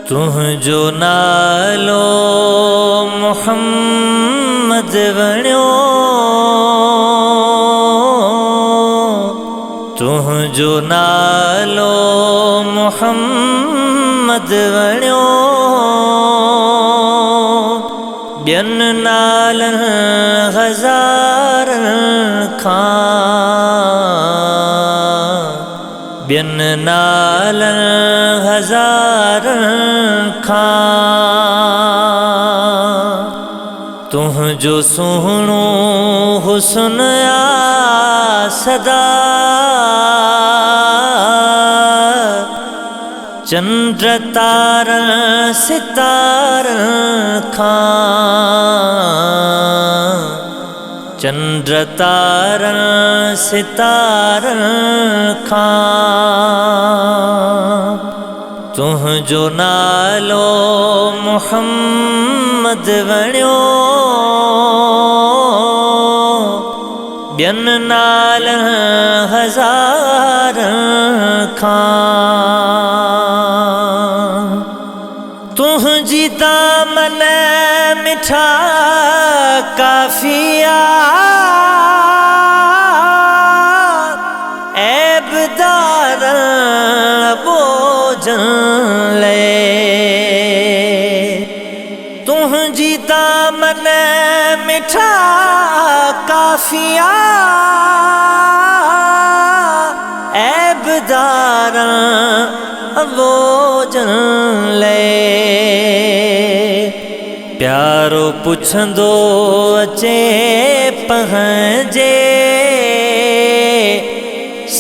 तुंहिंजो नालो मुहम्मद वणियो, तुंहिंजो नालो मुहम्मद वणियो। ॿियनि नालनि हज़ारनि खां, ॿियनि नालनि हज़ारनि खां तुंहिंजो सुहिणो हुस्न आ सदा। चंद्र तारनि सितारनि खां, चंद्र तारनि सितारनि खां तुंहिंजो नालो मुहम्मद वणियो। ॿियनि नालनि हज़ारनि खां तुंहिंजी दामन मिठा काफ़िया, ऐबदार बोझन ले। तुंहिंजी दामन मिठा काफ़िया, ऐबदार बोझन ले। प्यारो पुछंदो अचे पंहिंजे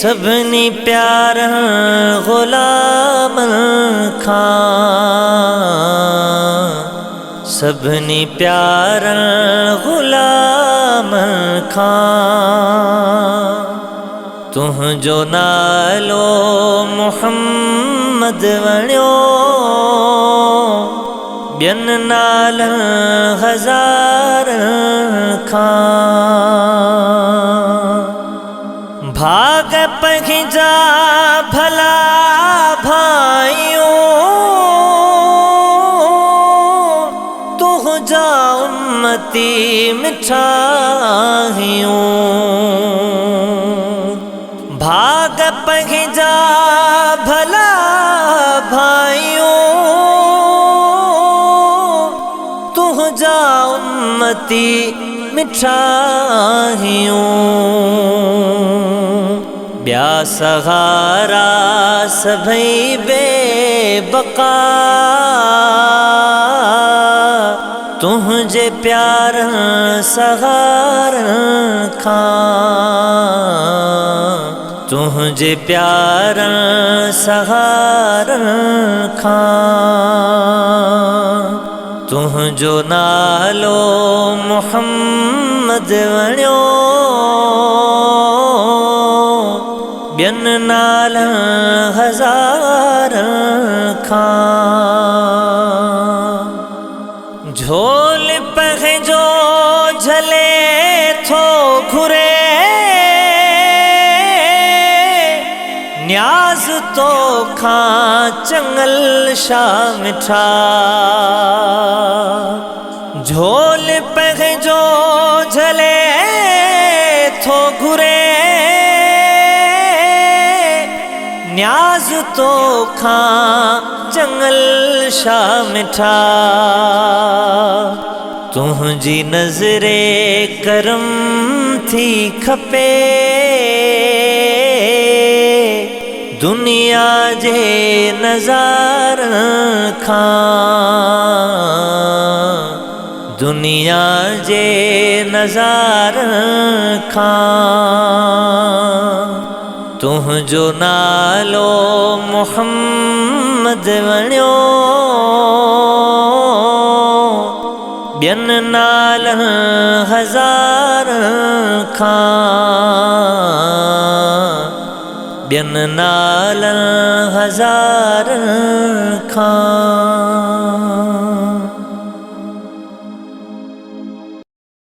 सभिनी प्यारनि ग़ुलामनि खां, सभिनी प्यारनि ग़ुलामनि खां तुंहिंजो नालो मुहम्मद वणियो। ॿियनि नालनि हज़ारनि खां भाग पंहिंजा भला भाइयों, तुंहिंजा उम्मती मिठाइयूं। भाग पंहिंजा भला भाइयों, तुंहिंजा उम्मती मिठाइयूं। ॿिया सहारा सभई बेबका, तुंहिंजे प्यारनि सहारनि खां, तुंहिंजे प्यारनि सहारनि खां तुंहिंजो नालो मुहम्मद वणियो। ॿियनि नालनि हज़ारनि खां झोल पंहिंजो झले थो घुरे, न्याज़ तो खां चङल शा मिठा। झोल पंहिंजो झले थो घुरे, न्याज़ तो खां चङल शा मिठा। तुंहिंजी नज़रे करम थी खपे, दुनिया जे नज़ारनि खां, दुनिया जे नज़ारनि खां तुंहिंजो नालो मुहम्मद वणियो। ॿियनि नालनि हज़ारनि खां, ॿियनि नालनि हज़ारनि खां।